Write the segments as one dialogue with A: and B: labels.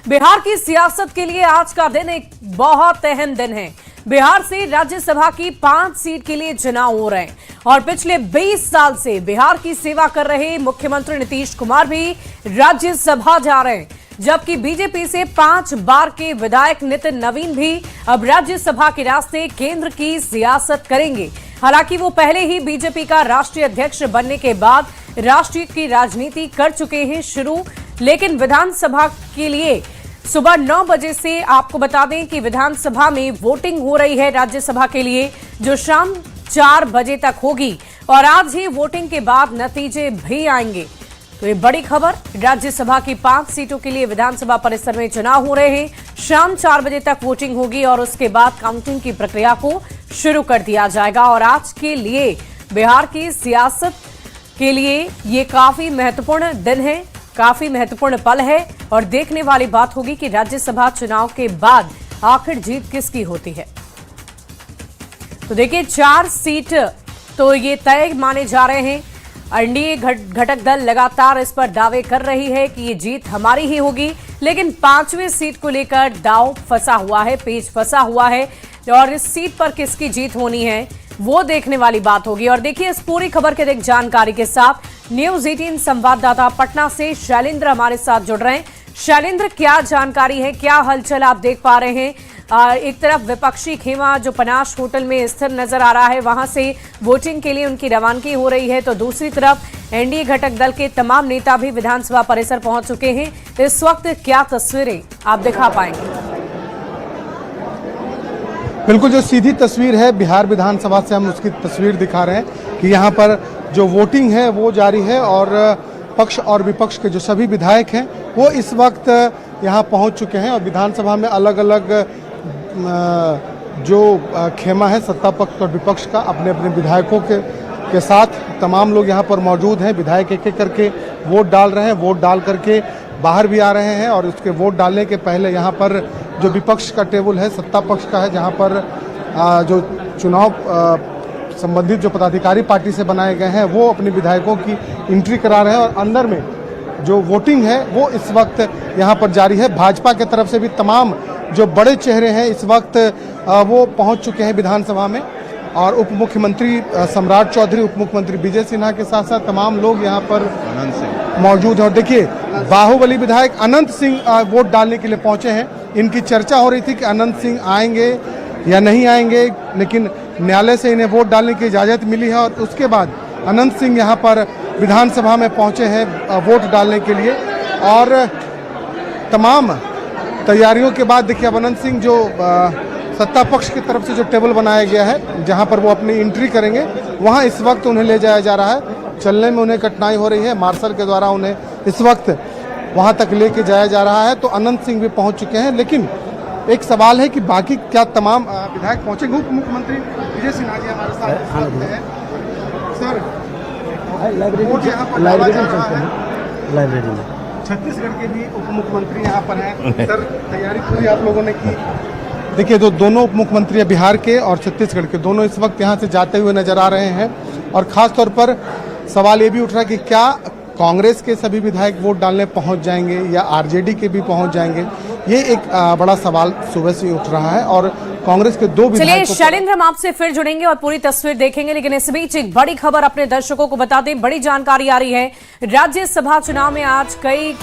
A: बिहार की सियासत के लिए आज का दिन एक बहुत अहम दिन है। बिहार से राज्यसभा की 5 सीट के लिए चुनाव हो रहे हैं और पिछले 20 साल से बिहार की सेवा कर रहे मुख्यमंत्री नीतीश कुमार भी राज्यसभा जा रहे हैं, जबकि बीजेपी से 5 बार के विधायक नितिन नवीन भी अब राज्यसभा के रास्ते केंद्र की सियासत करेंगे। हालांकि वो पहले ही बीजेपी का राष्ट्रीय अध्यक्ष बनने के बाद राष्ट्रीय की राजनीति कर चुके हैं शुरू, लेकिन विधानसभा के लिए सुबह 9 बजे से आपको बता दें कि विधानसभा में वोटिंग हो रही है राज्यसभा के लिए, जो शाम 4 बजे तक होगी और आज ही वोटिंग के बाद नतीजे भी आएंगे। तो ये बड़ी खबर, राज्यसभा की 5 सीटों के लिए विधानसभा परिसर में चुनाव हो रहे हैं। शाम 4 बजे तक वोटिंग होगी और उसके बाद काउंटिंग की प्रक्रिया को शुरू कर दिया जाएगा। और आज के लिए बिहार की सियासत के लिए ये काफी महत्वपूर्ण दिन है, काफी महत्वपूर्ण पल है और देखने वाली बात होगी कि राज्यसभा चुनाव के बाद आखिर जीत किसकी होती है। तो देखिए 4 सीट तो ये तय माने जा रहे हैं। एनडीए घटक दल लगातार इस पर दावे कर रही है कि ये जीत हमारी ही होगी, लेकिन 5वीं सीट को लेकर दांव फंसा हुआ है, पेच फंसा हुआ है और इस सीट पर किसकी जीत होनी है वो देखने वाली बात होगी। और देखिए इस पूरी खबर के एक जानकारी के साथ न्यूज़ 18 संवाददाता पटना से शैलेंद्र हमारे साथ जुड़ रहे हैं। शैलेंद्र, क्या जानकारी है, क्या हलचल आप देख पा रहे हैं? एक तरफ विपक्षी खेमा जो पनाश होटल में स्थिर नजर आ रहा है, वहां से वोटिंग के लिए उनकी रवानगी हो रही है, तो दूसरी तरफ एनडीए घटक दल के तमाम नेता भी विधानसभा परिसर पहुंच चुके हैं। इस वक्त क्या तस्वीरें आप दिखा पाएंगे?
B: बिल्कुल, जो सीधी तस्वीर है बिहार विधानसभा से हम उसकी तस्वीर दिखा रहे हैं कि यहाँ पर जो वोटिंग है वो जारी है और पक्ष और विपक्ष के जो सभी विधायक हैं वो इस वक्त यहाँ पहुँच चुके हैं। और विधानसभा में अलग अलग जो खेमा है सत्ता पक्ष और विपक्ष का अपने अपने विधायकों के साथ तमाम लोग यहाँ पर मौजूद हैं। विधायक एक एक करके वोट डाल रहे हैं, वोट डाल करके बाहर भी आ रहे हैं और उसके वोट डालने के पहले यहाँ पर जो विपक्ष का टेबल है सत्ता पक्ष का है, जहाँ पर जो चुनाव संबंधित जो पदाधिकारी पार्टी से बनाए गए हैं वो अपने विधायकों की एंट्री करा रहे हैं और अंदर में जो वोटिंग है वो इस वक्त यहाँ पर जारी है। भाजपा के तरफ से भी तमाम जो बड़े चेहरे हैं इस वक्त वो पहुँच चुके हैं विधानसभा में और उप मुख्यमंत्री सम्राट चौधरी, उप मुख्यमंत्री विजय सिन्हा के साथ साथ तमाम लोग यहाँ पर मौजूद हैं। और देखिए बाहुबली विधायक अनंत सिंह वोट डालने के लिए पहुंचे हैं। इनकी चर्चा हो रही थी कि अनंत सिंह आएंगे या नहीं आएंगे, लेकिन न्यायालय से इन्हें वोट डालने की इजाज़त मिली है और उसके बाद अनंत सिंह यहाँ पर विधानसभा में पहुंचे हैं वोट डालने के लिए। और तमाम तैयारियों के बाद देखिए अब अनंत सिंह जो सत्ता पक्ष की तरफ से जो टेबल बनाया गया है जहाँ पर वो अपनी एंट्री करेंगे वहाँ इस वक्त उन्हें ले जाया जा रहा है। चलने में उन्हें कठिनाई हो रही है, मार्शल के द्वारा उन्हें इस वक्त वहां तक लेके जाया जा रहा है। तो अनंत सिंह भी पहुंच चुके हैं, लेकिन एक सवाल है कि बाकी क्या तमाम विधायक पहुंचेंगे? उप मुख्यमंत्री विजय सिन्हा जी हमारे साथ हैं। सर, लाइब्रेरी में छत्तीसगढ़ के भी उप मुख्यमंत्री यहाँ पर हैं। सर, तैयारी पूरी आप लोगों ने की? देखिए जो दोनों उप मुख्यमंत्री बिहार के और छत्तीसगढ़ के दोनों इस वक्त यहाँ से जाते हुए नजर आ रहे हैं और खास तौर पर सवाल ये भी उठ रहा है कि क्या कांग्रेस के सभी विधायक वोट डालने पहुंच जाएंगे या आरजेडी के भी पहुंच जाएंगे, ये एक बड़ा सवाल सुबह से उठ रहा है। और कांग्रेस के 2 विधायक।
A: चलिए शैलेंद्र, हम आपसे फिर जुड़ेंगे और पूरी तस्वीर देखेंगे, लेकिन इस बीच एक बड़ी खबर अपने दर्शकों को बता दें। बड़ी जानकारी आ रही है, राज्यसभा चुनाव में आज कई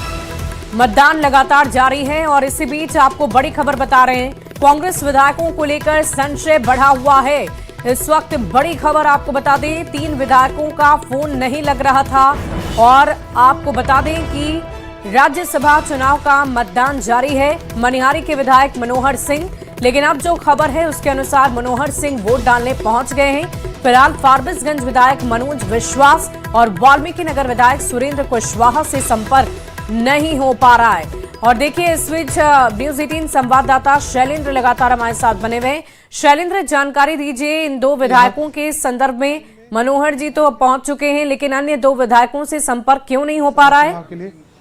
A: मतदान लगातार जारी है और इसी बीच आपको बड़ी खबर बता रहे हैं, कांग्रेस विधायकों को लेकर संशय बढ़ा हुआ है। इस वक्त बड़ी खबर आपको बता दें, 3 विधायकों का फोन नहीं लग रहा था और आपको बता दें कि राज्यसभा चुनाव का मतदान जारी है। मनिहारी के विधायक मनोहर सिंह, लेकिन अब जो खबर है उसके अनुसार मनोहर सिंह वोट डालने पहुंच गए हैं। फिलहाल फारबिसगंज विधायक मनोज विश्वास और वाल्मीकि नगर विधायक सुरेंद्र कुशवाहा से संपर्क नहीं हो पा रहा है। और देखिए इस बीच न्यूज़ 18 संवाददाता शैलेंद्र लगातार हमारे साथ बने हुए हैं। शैलेंद्र, जानकारी दीजिए इन 2 विधायकों के संदर्भ में। मनोहर जी तो पहुंच चुके हैं, लेकिन अन्य 2 विधायकों से संपर्क क्यों नहीं हो पा रहा है?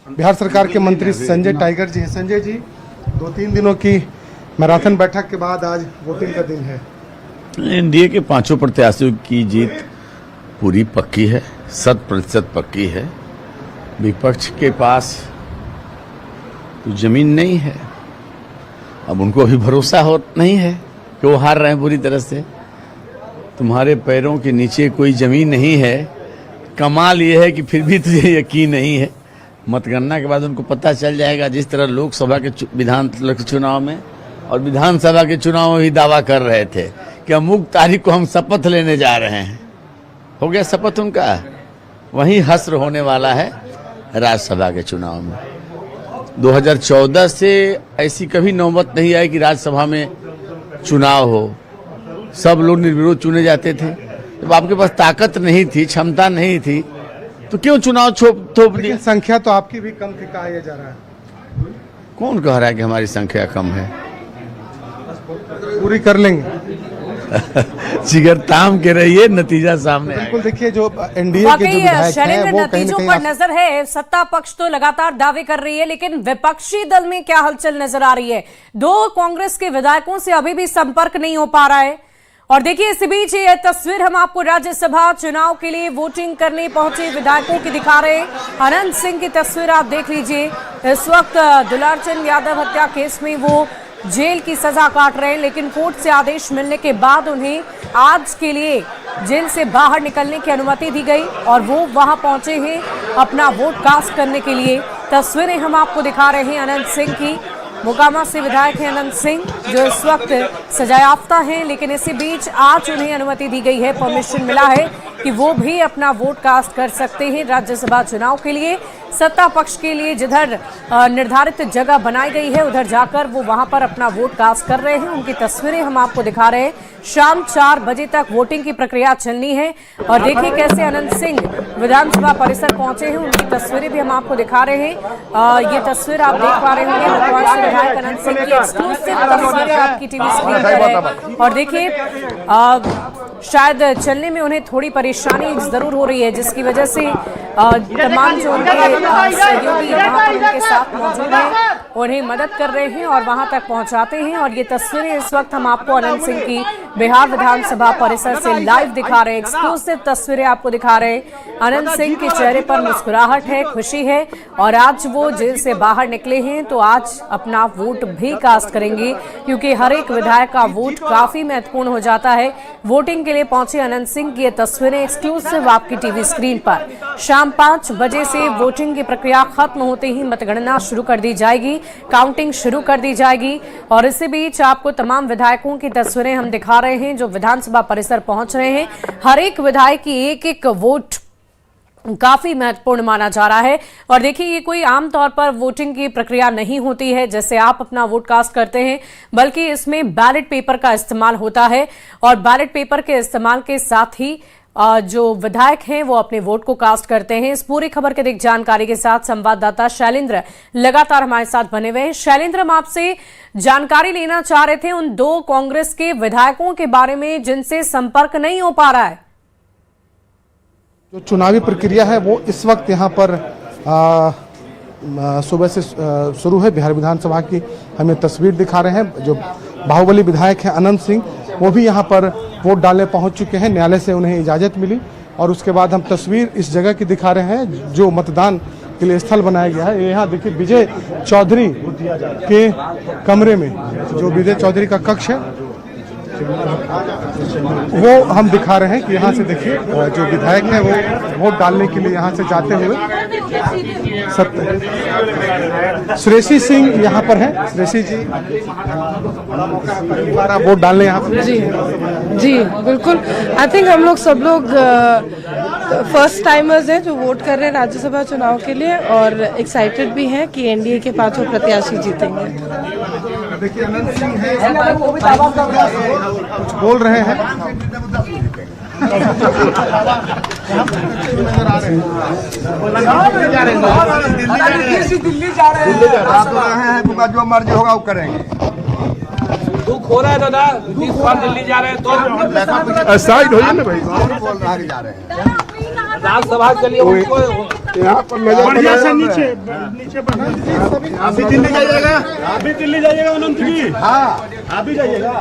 B: बिहार सरकार के मंत्री संजय टाइगर जी हैं। संजय जी, 2-3 दिनों की मैराथन बैठक के बाद आज वोटिंग का दिन है।
C: एनडीए के 5 प्रत्याशियों की जीत पूरी पक्की है, 100% पक्की है। विपक्ष के पास तो जमीन नहीं है। अब उनको अभी भरोसा हो नहीं है कि वो हार रहे हैं बुरी तरह से। तुम्हारे पैरों के नीचे कोई जमीन नहीं है। कमाल ये है कि फिर भी तुझे यकीन नहीं है। मतगणना के बाद उनको पता चल जाएगा। जिस तरह लोकसभा के विधान चुनाव में और विधानसभा के चुनाव में भी दावा कर रहे थे कि अमुक तारीख को हम शपथ लेने जा रहे हैं, हो गया शपथ उनका। वहीं हश्र होने वाला है राज्यसभा के चुनाव में। 2014 से ऐसी कभी नौबत नहीं आई कि राज्यसभा में चुनाव हो। सब लोग निर्विरोध चुने जाते थे। जब आपके पास ताकत नहीं थी, क्षमता नहीं थी, तो क्यों चुनाव थोप दिया?
B: संख्या तो आपकी भी कम थी, कहा जा रहा है।
C: कौन कह रहा है कि हमारी संख्या कम है?
B: पूरी कर लेंगे।
C: जिगर ताम के रहिए, नतीजा सामने
B: बिल्कुल। देखिए जो एनडीए के जो विधायक हैं वो कहीं
A: नतीजों पर नजर है। सत्ता पक्ष तो लगातार दावे कर रही है, लेकिन विपक्षी दल में क्या हलचल नजर आ रही है? 2 कांग्रेस के विधायकों से अभी भी संपर्क नहीं हो पा रहा है। और देखिए इसी बीच ये तस्वीर हम आपको राज्यसभा चुनाव के लिए वोटिंग करने पहुंचे विधायकों की दिखा रहे हैं। अनंत सिंह की तस्वीर आप देख लीजिए। इस वक्त दुलारचंद यादव हत्या केस में वो जेल की सजा काट रहे हैं, लेकिन कोर्ट से आदेश मिलने के बाद उन्हें आज के लिए जेल से बाहर निकलने की अनुमति दी गई और वो वहां पहुंचे हैं अपना वोट कास्ट करने के लिए। तस्वीरें हम आपको दिखा रहे हैं अनंत सिंह की। मोकामा से विधायक हैं अनंत सिंह, जो इस वक्त सजायाफ्ता हैं, लेकिन इसी बीच आज उन्हें अनुमति दी गई है, परमिशन मिला है कि वो भी अपना वोट कास्ट कर सकते हैं राज्यसभा चुनाव के लिए। सत्ता पक्ष के लिए जिधर निर्धारित जगह बनाई गई है उधर जाकर वो वहां पर अपना वोट कास्ट कर रहे हैं। उनकी तस्वीरें हम आपको दिखा रहे हैं। शाम 4 बजे तक वोटिंग की प्रक्रिया चलनी है और देखिए कैसे अनंत सिंह विधानसभा परिसर पहुंचे हैं। उनकी तस्वीरें भी हम आपको दिखा रहे हैं। ये तस्वीर आप देख पा रहे होंगे मुख्यमंत्री विधायक अनंत सिंह की एक्सक्लूसिव तस्वीरें आपकी टीवी स्क्रीन पर है। और देखिए शायद चलने में उन्हें थोड़ी परेशानी जरूर हो रही है, जिसकी वजह से तमाम जो उनके सहयोगी वहां पर उनके साथ मौजूद हैं उन्हें मदद कर रहे हैं और वहां तक पहुंचाते हैं। और ये तस्वीरें इस वक्त हम आपको अनंत सिंह की बिहार विधानसभा परिसर से लाइव दिखा रहे हैं। एक्सक्लूसिव तस्वीरें आपको दिखा रहे हैं। अनंत सिंह के चेहरे पर मुस्कुराहट है, खुशी है और आज वो जेल से बाहर निकले हैं तो आज अपना वोट भी कास्ट करेंगे, क्योंकि हर एक विधायक का वोट काफी महत्वपूर्ण हो जाता है। वोटिंग के लिए पहुंचे अनंत सिंह की ये तस्वीरें एक्सक्लूसिव आपकी टीवी स्क्रीन पर। शाम 5 बजे से वोटिंग की प्रक्रिया खत्म होते ही मतगणना शुरू कर दी जाएगी, काउंटिंग शुरू कर दी जाएगी। और इसी बीच आपको तमाम विधायकों की तस्वीरें हम दिखा रहे हैं जो विधानसभा परिसर पहुंच रहे हैं। हर एक विधायक की एक वोट काफी महत्वपूर्ण माना जा रहा है। और देखिए ये कोई आमतौर पर वोटिंग की प्रक्रिया नहीं होती है जैसे आप अपना वोट कास्ट करते हैं, बल्कि इसमें बैलेट पेपर का इस्तेमाल होता है। और बैलेट पेपर के इस्तेमाल के साथ ही जो विधायक हैं वो अपने वोट को कास्ट करते हैं। इस पूरी खबर के अधिक जानकारी के साथ संवाददाता शैलेंद्र लगातार हमारे साथ बने हुए हैं। शैलेंद्र, हम आपसे जानकारी लेना चाह रहे थे उन 2 कांग्रेस के विधायकों के बारे में जिनसे संपर्क नहीं हो पा रहा है।
B: जो चुनावी प्रक्रिया है वो इस वक्त यहाँ पर सुबह से शुरू है। बिहार विधानसभा की हमें तस्वीर दिखा रहे हैं। जो बाहुबली विधायक हैं अनंत सिंह, वो भी यहाँ पर वोट डालने पहुँच चुके हैं। न्यायालय से उन्हें इजाज़त मिली और उसके बाद हम तस्वीर इस जगह की दिखा रहे हैं जो मतदान के लिए स्थल बनाया गया है। यहाँ देखिए विजय चौधरी के कमरे में जो विजय चौधरी का कक्ष है वो हम दिखा रहे हैं कि यहाँ से देखिए जो विधायक है वो वोट डालने के लिए यहाँ से जाते हुए श्रेषी सिंह यहाँ पर है। श्रेषी जी दोबारा वोट डालने यहाँ पर।
D: जी बिल्कुल। आई थिंक हम लोग सब लोग फर्स्ट टाइमर्स हैं जो वोट कर रहे हैं राज्यसभा चुनाव के लिए और एक्साइटेड भी हैं कि एनडीए के 5 प्रत्याशी जीतेंगे।
B: देखिए अनंत सिंह है, कुछ बोल रहे हैं।
E: दिल्ली जा रहे हैं, जो मर्जी होगा वो करेंगे। दुख हो रहा है दादा, इस बार दिल्ली जा रहे हैं तो
B: साइड हो जाए ना भाई।
E: बोल रहा है जा रहे हैं राज्यसभा के लिए उनको
B: यहाँ पर बढ़िया से नीचे अभी दिल्ली जाइएगा, अभी दिल्ली जाइएगा अनंत जी। हाँ अभी जाइएगा।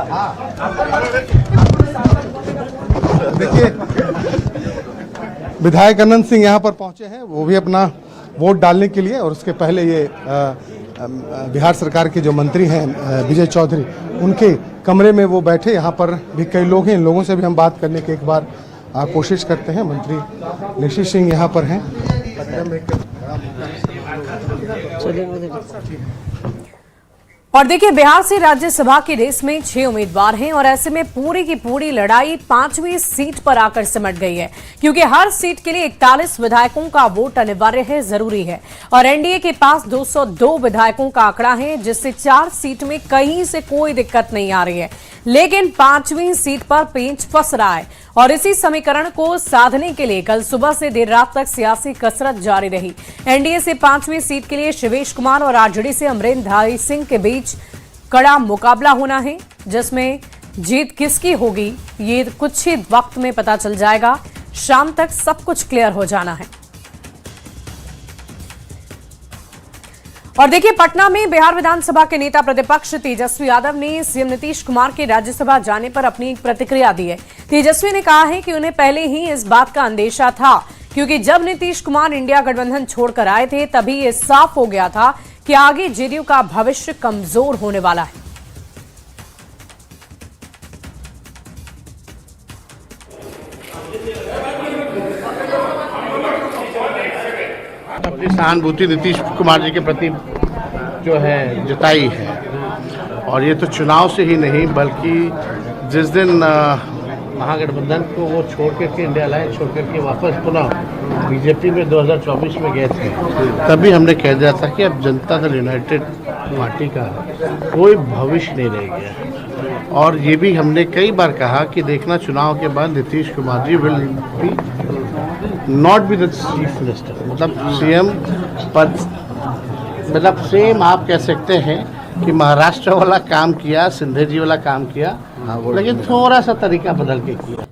B: देखिए विधायक अनंत सिंह यहाँ पर पहुंचे हैं, वो भी अपना वोट डालने के लिए। और उसके पहले ये बिहार सरकार के जो मंत्री हैं विजय चौधरी, उनके कमरे में वो बैठे। यहाँ पर भी कई लोग हैं, इन लोगों से भी हम बात करने की एक बार कोशिश करते हैं। मंत्री ऋषि सिंह यहाँ पर हैं।
A: और देखिए, बिहार से राज्यसभा की रेस में 6 उम्मीदवार हैं और ऐसे में पूरी की पूरी लड़ाई 5वीं सीट पर आकर सिमट गई है, क्योंकि हर सीट के लिए 41 विधायकों का वोट अनिवार्य है, जरूरी है। और एनडीए के पास 202 विधायकों का आंकड़ा है, जिससे 4 सीट में कहीं से कोई दिक्कत नहीं आ रही है। लेकिन 5वीं सीट पर पेंच फंस रहा है और इसी समीकरण को साधने के लिए कल सुबह से देर रात तक सियासी कसरत जारी रही। एनडीए से 5वीं सीट के लिए शिवेश कुमार और आरजेडी से अमरेंद्र धारी सिंह के बीच कड़ा मुकाबला होना है, जिसमें जीत किसकी होगी ये कुछ ही वक्त में पता चल जाएगा। शाम तक सब कुछ क्लियर हो जाना है। और देखिए, पटना में बिहार विधानसभा के नेता प्रतिपक्ष तेजस्वी यादव ने सीएम नीतीश कुमार के राज्यसभा जाने पर अपनी एक प्रतिक्रिया दी है। तेजस्वी ने कहा है कि उन्हें पहले ही इस बात का अंदेशा था, क्योंकि जब नीतीश कुमार इंडिया गठबंधन छोड़कर आए थे तभी ये साफ हो गया था कि आगे जेडीयू का भविष्य कमजोर होने वाला है।
F: अपनी सहानुभूति नीतीश कुमार जी के प्रति जो है जताई है, और ये तो चुनाव से ही नहीं बल्कि जिस दिन महागठबंधन को वो छोड़ करके इंडिया अलायंस छोड़ करके वापस पुनः बीजेपी में 2024 में गए थे, तभी हमने कह दिया था कि अब जनता दल यूनाइटेड पार्टी का कोई भविष्य नहीं रह गया। और ये भी हमने कई बार कहा कि देखना चुनाव के बाद Nitish Kumar ji will be not be the chief minister, मतलब सीएम पद, मतलब सेम आप कह सकते हैं कि महाराष्ट्र वाला काम किया, सिंधे जी वाला काम किया, लेकिन थोड़ा सा तरीका बदल के किया।